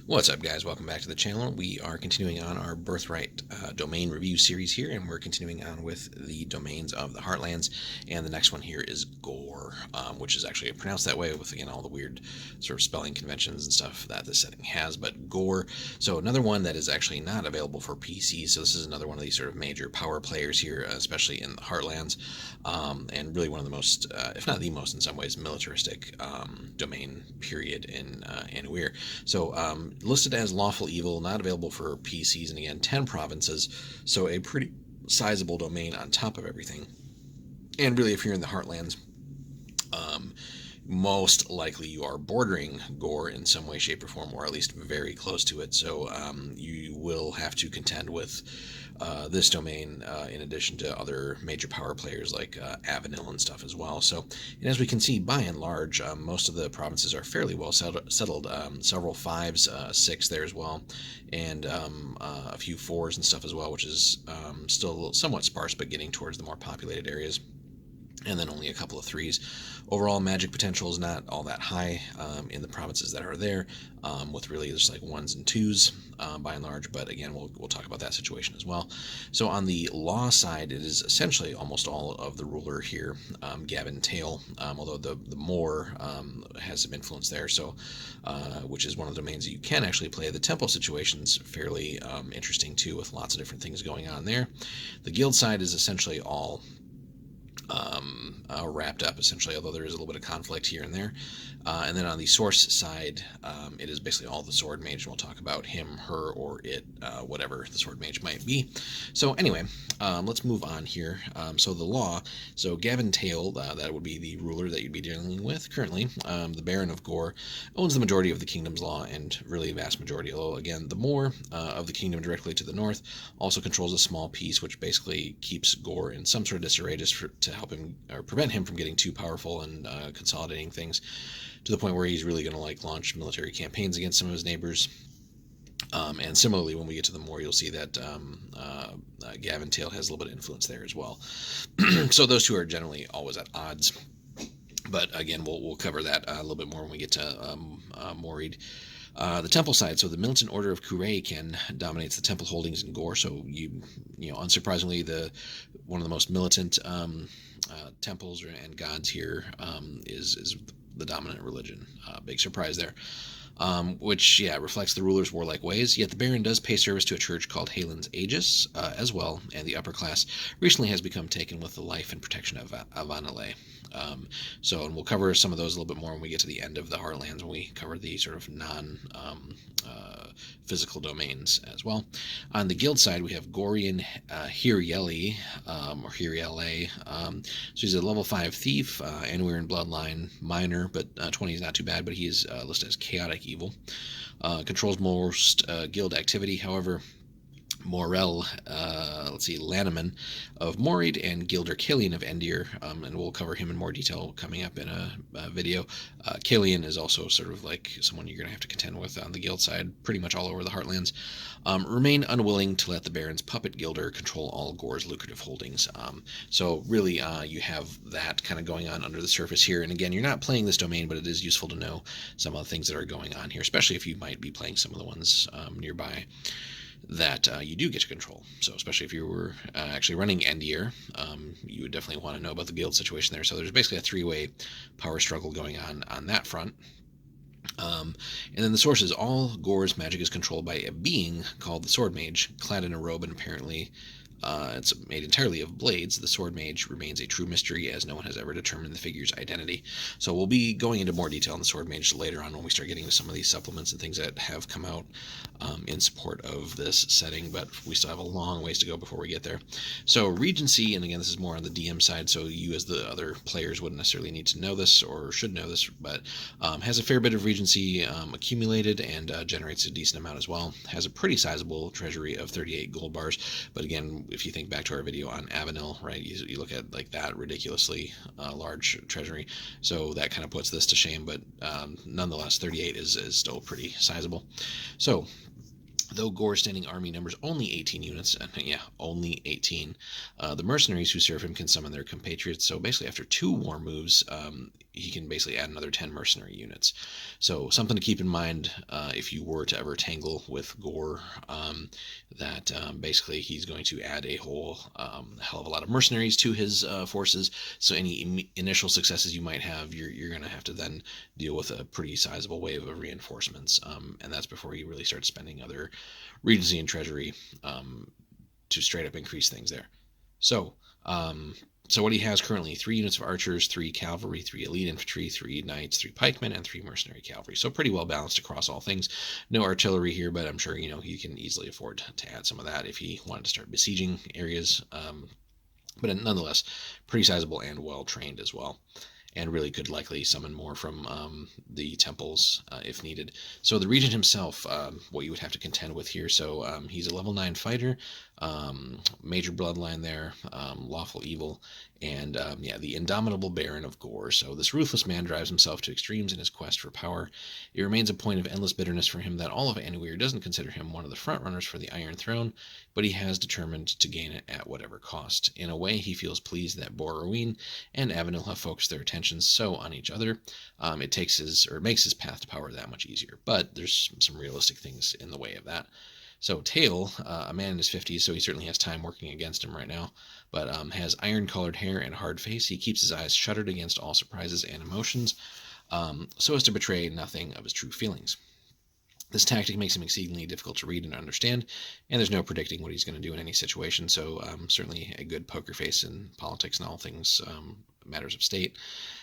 What's up, guys? Welcome back to the channel. We are continuing on our Birthright domain review series here, and we're continuing on with the domains of the Heartlands. And the next one here is Ghoere, which is actually pronounced that way with, again, all the weird sort of spelling conventions and stuff that this setting has. But Ghoere, so another one that is actually not available for PC. So this is another one of these sort of major power players here, especially in the Heartlands, and really one of the most, if not the most in some ways, militaristic domain period in Anuire. So listed as lawful evil, not available for PCs, and again 10 provinces, so a pretty sizable domain on top of everything. And really, if you're in the Heartlands, most likely you are bordering Ghoere in some way, shape, or form, or at least very close to it. So you will have to contend with this domain in addition to other major power players like Avenil and stuff as well. So, and as we can see, by and large, most of the provinces are fairly well settled. Several 5s, 6 there as well, and a few 4s and stuff as well, which is still somewhat sparse, but getting towards the more populated areas. And then only a couple of 3s. Overall, magic potential is not all that high in the provinces that are there, with really just like 1s and 2s by and large. But again, we'll talk about that situation as well. So on the law side, it is essentially almost all of the ruler here, Gavin Tail, although the Moor has some influence there. So, which is one of the domains that you can actually play. The temple situation's fairly interesting too, with lots of different things going on there. The guild side is essentially all wrapped up, essentially, although there is a little bit of conflict here and there. And then on the source side, it is basically all the sword mage, and we'll talk about him, her, or it, whatever the sword mage might be. So anyway, let's move on here. So the law, so Gavin Tail, that would be the ruler that you'd be dealing with currently. The Baron of Ghoere owns the majority of the kingdom's law, and really a vast majority, although again, the Moor of the kingdom directly to the north also controls a small piece, which basically keeps Ghoere in some sort of disarray just to help him, or prevent him from getting too powerful and consolidating things to the point where he's really going to like launch military campaigns against some of his neighbors. And similarly, when we get to the Moor, you'll see that Gavin Tail has a little bit of influence there as well. So those two are generally always at odds. But again, we'll cover that a little bit more when we get to Morid. The temple side, so the militant order of Ghoere dominates the temple holdings in Ghoere. So you know, unsurprisingly, one of the most militant temples and gods here is the dominant religion. Big surprise there. Which, yeah, reflects the ruler's warlike ways. Yet the Baron does pay service to a church called Halen's Aegis as well, and the upper class recently has become taken with the life and protection of Avanile. And we'll cover some of those a little bit more when we get to the end of the Heartlands, when we cover the sort of physical domains as well. On the guild side, we have Ghorean Hirieli, or Hiriele. So he's a level 5 thief, Anuire bloodline, minor, but 20 is not too bad, but he is listed as chaotic evil. Controls most guild activity, however. Morel, Lanneman of Morid, and Gilder Killian of Endir, and we'll cover him in more detail coming up in a video. Killian is also sort of like someone you're going to have to contend with on the guild side, pretty much all over the Heartlands. Remain unwilling to let the Baron's puppet Gilder control all Ghoere's lucrative holdings. So really, you have that kind of going on under the surface here. And again, you're not playing this domain, but it is useful to know some of the things that are going on here, especially if you might be playing some of the ones nearby that you do get to control. So especially if you were actually running Endir, you would definitely want to know about the guild situation there. So there's basically a 3-way power struggle going on that front. And then the source is all Ghoere's magic is controlled by a being called the Sword Mage, clad in a robe, and apparently it's made entirely of blades. The Sword Mage remains a true mystery, as no one has ever determined the figure's identity. So we'll be going into more detail on the Sword Mage later on when we start getting to some of these supplements and things that have come out in support of this setting, but we still have a long ways to go before we get there. So Regency, and again, this is more on the DM side, so you as the other players wouldn't necessarily need to know this or should know this, but has a fair bit of Regency accumulated and generates a decent amount as well. Has a pretty sizable treasury of 38 gold bars, but again, if you think back to our video on Avenil, right, you look at like that ridiculously large treasury, so that kind of puts this to shame, but nonetheless 38 is still pretty sizable. So though Ghoere's standing army numbers only 18 units, and yeah, only 18, the mercenaries who serve him can summon their compatriots. So basically after 2 war moves, he can basically add another 10 mercenary units. So something to keep in mind if you were to ever tangle with Ghoere, that basically he's going to add a whole hell of a lot of mercenaries to his forces. So any initial successes you might have, you're going to have to then deal with a pretty sizable wave of reinforcements, and that's before you really start spending other Regency and Treasury to straight up increase things there. So what he has currently: 3 units of archers, 3 cavalry, 3 elite infantry, 3 knights, 3 pikemen, and 3 mercenary cavalry. So pretty well balanced across all things. No artillery here, but I'm sure he can easily afford to add some of that if he wanted to start besieging areas. But nonetheless, pretty sizable and well trained as well, and really could likely summon more from the temples if needed. So the regent himself, what you would have to contend with here. So he's a level 9 fighter, major bloodline there, lawful evil, and the indomitable Baron of Ghoere. So this ruthless man drives himself to extremes in his quest for power. It remains a point of endless bitterness for him that all of Anuire doesn't consider him one of the frontrunners for the Iron Throne, but he has determined to gain it at whatever cost. In a way, he feels pleased that Borroween and Avenil have focused their attentions so on each other. It makes his path to power that much easier, but there's some realistic things in the way of that. So Tail, a man in his 50s, so he certainly has time working against him right now, but has iron-colored hair and hard face. He keeps his eyes shuttered against all surprises and emotions, so as to betray nothing of his true feelings. This tactic makes him exceedingly difficult to read and understand, and there's no predicting what he's going to do in any situation, so certainly a good poker face in politics and all things matters of state.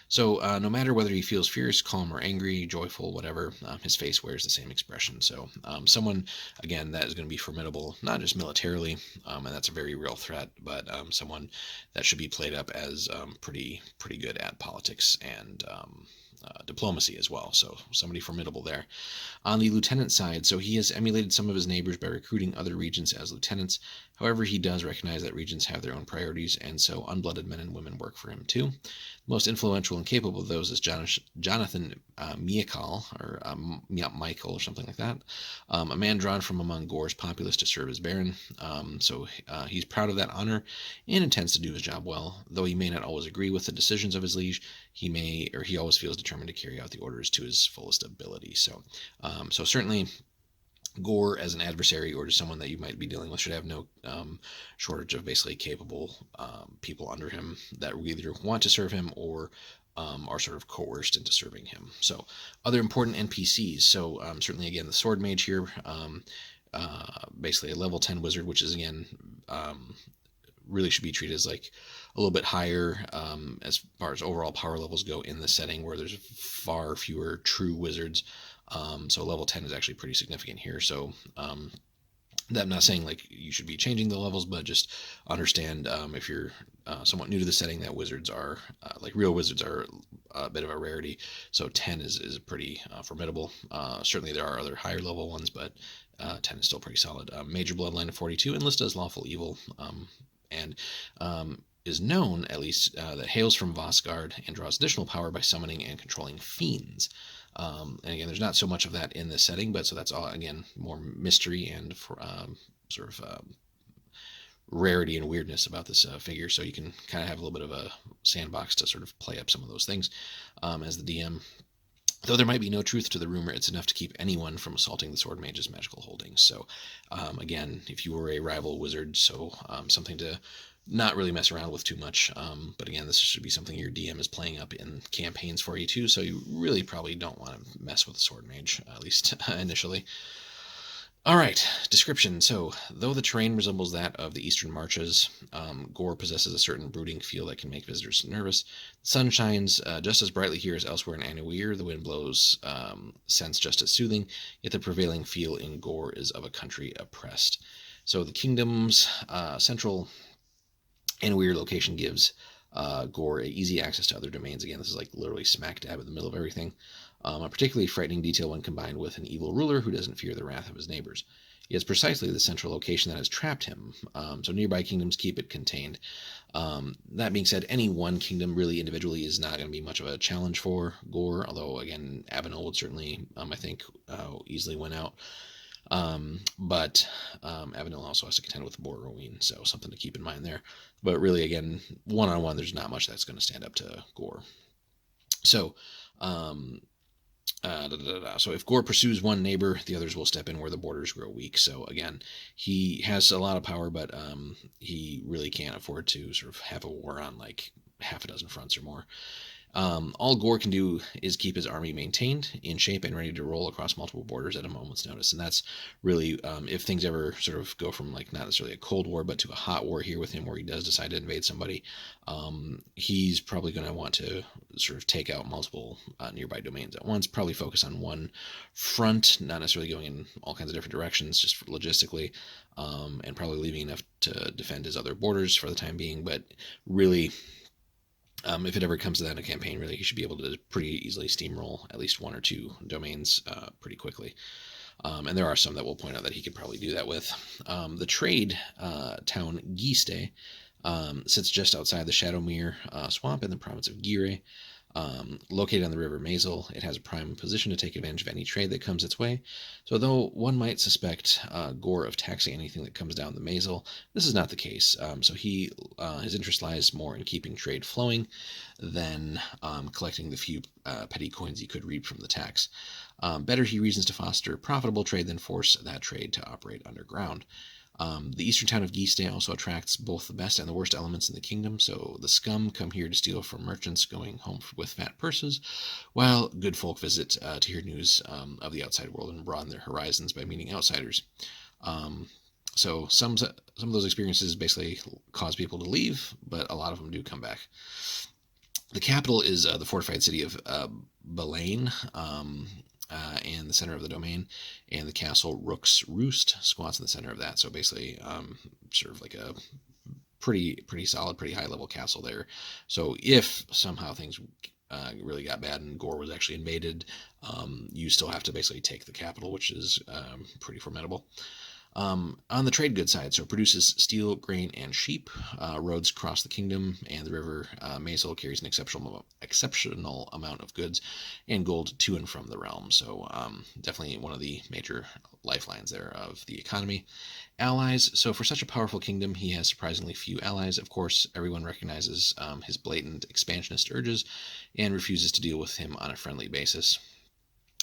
So no matter whether he feels fierce, calm, or angry, joyful, whatever, his face wears the same expression. So someone, again, that is going to be formidable, not just militarily, and that's a very real threat, but someone that should be played up as pretty good at politics and diplomacy as well. So somebody formidable there. On the lieutenant side, so he has emulated some of his neighbors by recruiting other regents as lieutenants. However, he does recognize that regents have their own priorities, and so unblooded men and women work for him too. The most influential and capable of those is Jonathan Michael, or Michael, or something like that. A man drawn from among Ghoere's populace to serve as Baron. So he's proud of that honor and intends to do his job well. Though he may not always agree with the decisions of his liege, he always feels determined to carry out the orders to his fullest ability. So certainly Ghoere as an adversary or just someone that you might be dealing with should have no shortage of basically capable people under him that either want to serve him or are sort of coerced into serving him. So other important NPCs. So certainly, again, the sword mage here, basically a level 10 wizard, which is, again, really should be treated as like a little bit higher as far as overall power levels go in the setting where there's far fewer true wizards. So level 10 is actually pretty significant here. So that I'm not saying like you should be changing the levels, but just understand if you're somewhat new to the setting that wizards are like real wizards are a bit of a rarity. So 10 is pretty formidable. Certainly there are other higher level ones, but 10 is still pretty solid. Major bloodline of 42, enlisted as lawful evil, and is known, at least, that hails from Vosgard and draws additional power by summoning and controlling fiends. And again, there's not so much of that in this setting, but so that's all, again, more mystery and sort of rarity and weirdness about this figure. So you can kind of have a little bit of a sandbox to sort of play up some of those things as the DM. Though there might be no truth to the rumor, it's enough to keep anyone from assaulting the Sword Mage's magical holdings. So, again, if you were a rival wizard, so something to not really mess around with too much. But again, this should be something your DM is playing up in campaigns for you too, so you really probably don't want to mess with the Sword Mage, at least initially. All right, description. So, though the terrain resembles that of the Eastern Marches, Ghoere possesses a certain brooding feel that can make visitors nervous. The sun shines just as brightly here as elsewhere in Anuire. The wind blows scents just as soothing, yet the prevailing feel in Ghoere is of a country oppressed. So, the kingdom's central Anuire location gives Ghoere easy access to other domains. Again, this is like literally smack dab in the middle of everything. A particularly frightening detail when combined with an evil ruler who doesn't fear the wrath of his neighbors. He has precisely the central location that has trapped him, so nearby kingdoms keep it contained. That being said, any one kingdom really individually is not going to be much of a challenge for Ghoere, although, again, Avenil would certainly, I think, easily win out. But Avenil also has to contend with Borroween, so something to keep in mind there. But really, again, one-on-one, there's not much that's going to stand up to Ghoere. So, so if Ghoere pursues one neighbor, the others will step in where the borders grow weak. So again, he has a lot of power, but he really can't afford to sort of have a war on like half a dozen fronts or more. All Ghoere can do is keep his army maintained, in shape, and ready to roll across multiple borders at a moment's notice. And that's really, if things ever sort of go from like not necessarily a cold war, but to a hot war here with him, where he does decide to invade somebody, he's probably going to want to sort of take out multiple nearby domains at once. Probably focus on one front, not necessarily going in all kinds of different directions, just logistically, and probably leaving enough to defend his other borders for the time being. But really, if it ever comes to that in a campaign, really, he should be able to pretty easily steamroll at least one or two domains pretty quickly. And there are some that will point out that he could probably do that with. The trade town Giste sits just outside the Shadowmere swamp in the province of Ghoere. Located on the river Mazel, it has a prime position to take advantage of any trade that comes its way. So though one might suspect Ghoere of taxing anything that comes down the Mazel, this is not the case. So his interest lies more in keeping trade flowing than collecting the few petty coins he could reap from the tax. Better he reasons to foster profitable trade than force that trade to operate underground. The eastern town of Giste also attracts both the best and the worst elements in the kingdom, so the scum come here to steal from merchants going home with fat purses, while good folk visit to hear news of the outside world and broaden their horizons by meeting outsiders. So some of those experiences basically cause people to leave, but a lot of them do come back. The capital is the fortified city of Belaine, and the center of the domain, and the castle Rook's Roost squats in the center of that. So basically, sort of like a pretty solid, pretty high level castle there. So if somehow things really got bad and Ghoere was actually invaded, you still have to basically take the capital, which is pretty formidable. On the trade goods side, so it produces steel, grain, and sheep. Roads cross the kingdom, and the river Mazel carries an exceptional amount of goods and gold to and from the realm. So definitely one of the major lifelines there of the economy. Allies. So for such a powerful kingdom, he has surprisingly few allies. Of course, everyone recognizes his blatant expansionist urges and refuses to deal with him on a friendly basis.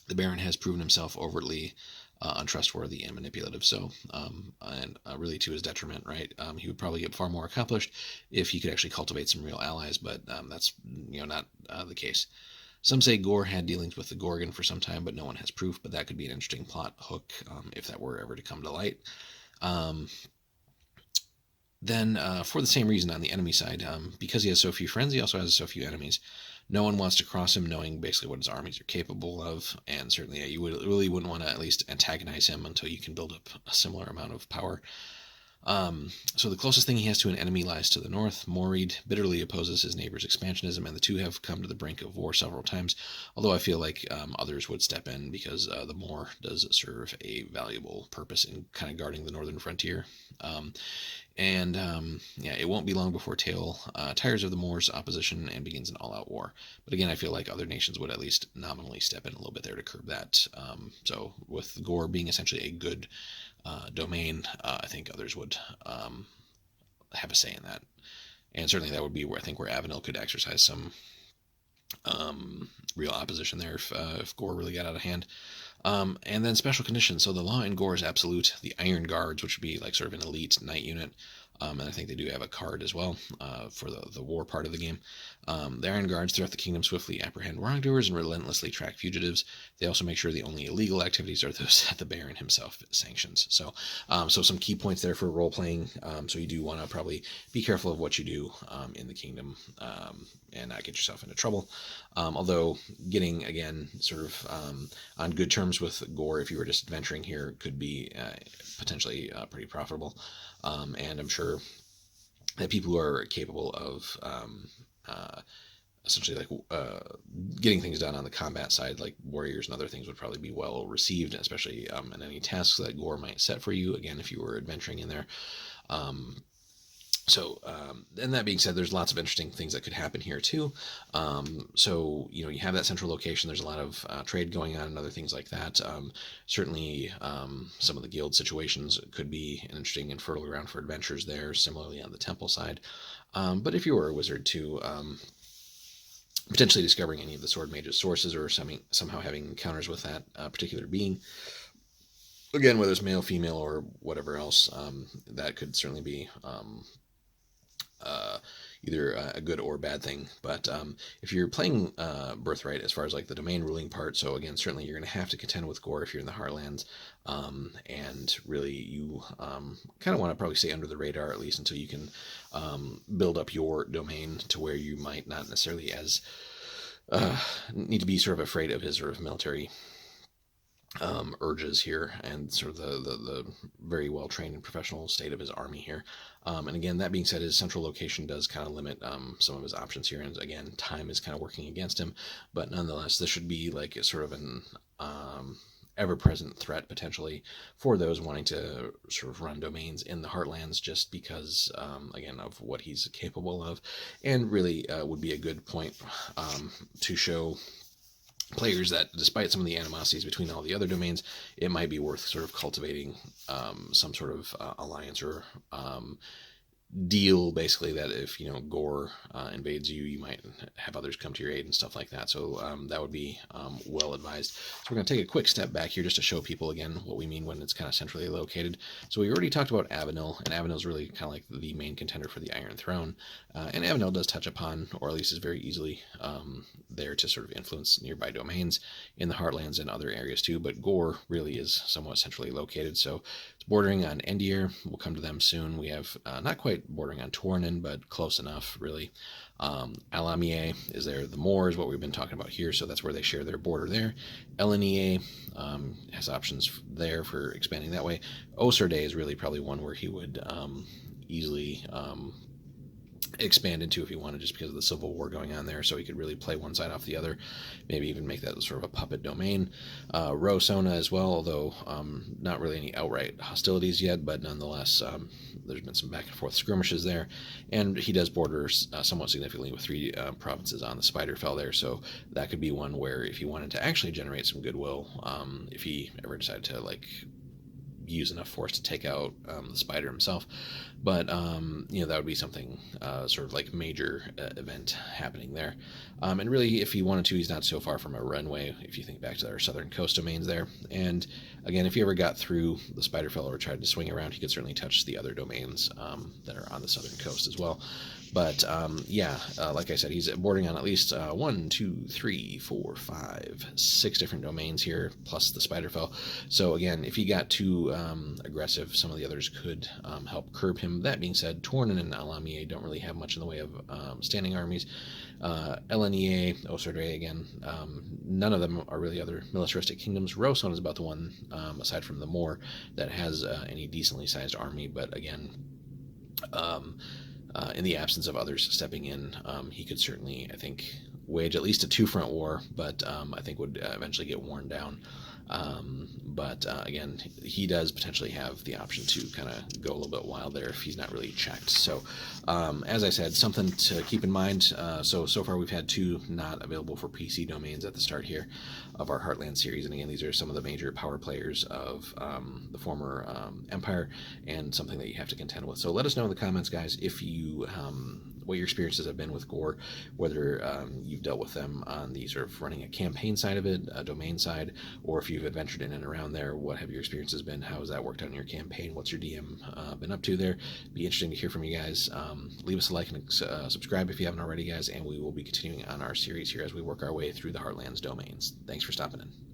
The Baron has proven himself overtly untrustworthy and manipulative. So, and really to his detriment, right? He would probably get far more accomplished if he could actually cultivate some real allies, but that's not the case. Some say Ghoere had dealings with the Gorgon for some time, but no one has proof. But that could be an interesting plot hook if that were ever to come to light. Then, for the same reason, on the enemy side, because he has so few friends, he also has so few enemies. No one wants to cross him, knowing basically what his armies are capable of, and certainly you really wouldn't want to at least antagonize him until you can build up a similar amount of power. So the closest thing he has to an enemy lies to the north. Morried bitterly opposes his neighbor's expansionism, and the two have come to the brink of war several times, although I feel like others would step in because the Moor does serve a valuable purpose in kind of guarding the northern frontier. It won't be long before Tail tires of the Moors' opposition and begins an all-out war. But again, I feel like other nations would at least nominally step in a little bit there to curb that. So with Ghoere being essentially a good domain, I think others would have a say in that. And certainly that would be where I think where Avenel could exercise some real opposition there if Ghoere really got out of hand. And then special conditions. So the law in Ghoere is absolute. The Iron Guards, which would be like sort of an elite knight unit, and I think they do have a card as well for the war part of the game. The Iron Guards throughout the kingdom swiftly apprehend wrongdoers and relentlessly track fugitives. They also make sure the only illegal activities are those that the Baron himself sanctions. So some key points there for role playing. So you do want to probably be careful of what you do in the kingdom and not get yourself into trouble. Although getting, again, sort of on good terms with Ghoere, if you were just adventuring here, could be potentially pretty profitable. And I'm sure that people who are capable of essentially like getting things done on the combat side, like warriors and other things, would probably be well received, especially in any tasks that Ghoere might set for you, again, if you were adventuring in there. And that being said, there's lots of interesting things that could happen here too. You have that central location. There's a lot of trade going on and other things like that. Certainly, some of the guild situations could be an interesting and fertile ground for adventures there. Similarly, on the temple side. But if you were a wizard too, potentially discovering any of the sword mage's sources or somehow having encounters with that particular being. Again, whether it's male, female, or whatever else, that could certainly be either a good or bad thing. But if you're playing Birthright, as far as like the domain ruling part, so again, certainly you're going to have to contend with Ghoere if you're in the Heartlands, and really you kind of want to probably stay under the radar at least until you can build up your domain to where you might not necessarily as need to be sort of afraid of his sort of military urges here, and sort of the very well trained and professional state of his army here. And again, that being said, his central location does kind of limit some of his options here, and again, time is kind of working against him. But nonetheless, this should be like a sort of an ever-present threat potentially for those wanting to sort of run domains in the Heartlands, just because again of what he's capable of, and really would be a good point to show players that despite some of the animosities between all the other domains, it might be worth sort of cultivating some sort of alliance or deal, basically, that if Ghoere invades you, you might have others come to your aid and stuff like that. So that would be well advised. So we're going to take a quick step back here just to show people again what we mean when it's kind of centrally located. So we already talked about Avenel, and Avenel is really kind of like the main contender for the Iron Throne. And Avenel does touch upon, or at least is very easily there to sort of influence nearby domains in the Heartlands and other areas too. But Ghoere really is somewhat centrally located. So it's bordering on Anuire. We'll come to them soon. We have not quite bordering on Tornin, but close enough, really. Alamier is there. The Moor is what we've been talking about here, so that's where they share their border there. Elenier has options there for expanding that way. Oserde is really probably one where he would easily expand into if he wanted, just because of the civil war going on there, so he could really play one side off the other, maybe even make that sort of a puppet domain. Rosona as well, although not really any outright hostilities yet, but nonetheless there's been some back and forth skirmishes there, and he does border somewhat significantly with 3 provinces on the Spiderfell there, so that could be one where if he wanted to actually generate some goodwill, if he ever decided to like use enough force to take out the spider himself. But that would be something sort of like major event happening there. And really, if he wanted to, he's not so far from a runway, if you think back to our southern coast domains there. And again, if he ever got through the Spiderfell or tried to swing around, he could certainly touch the other domains that are on the southern coast as well. But like I said, he's bordering on at least 1, 2, 3, 4, 5, 6 different domains here, plus the Spiderfell. So again, if he got too aggressive, some of the others could help curb him. That being said, Tornin and Alamier don't really have much in the way of standing armies. Elenier, Oserde, again, none of them are really other militaristic kingdoms. Roson is about the one, aside from the Moor, that has any decently sized army, but again, in the absence of others stepping in, he could certainly, I think, wage at least a 2-front war, but I think would eventually get worn down. But again, he does potentially have the option to kind of go a little bit wild there if he's not really checked. So as I said, something to keep in mind. So far we've had 2 not available for PC domains at the start here of our Heartland series, and again, these are some of the major power players of the former Empire, and something that you have to contend with. So let us know in the comments, guys, if you what your experiences have been with Ghoere, whether you've dealt with them on the sort of running a campaign side of it, a domain side, or if you've adventured in and around there. What have your experiences been? How has that worked out in your campaign? What's your DM been up to there? Be interesting to hear from you guys. Leave us a like and subscribe if you haven't already, guys, and we will be continuing on our series here as we work our way through the Heartlands domains. Thanks for stopping in.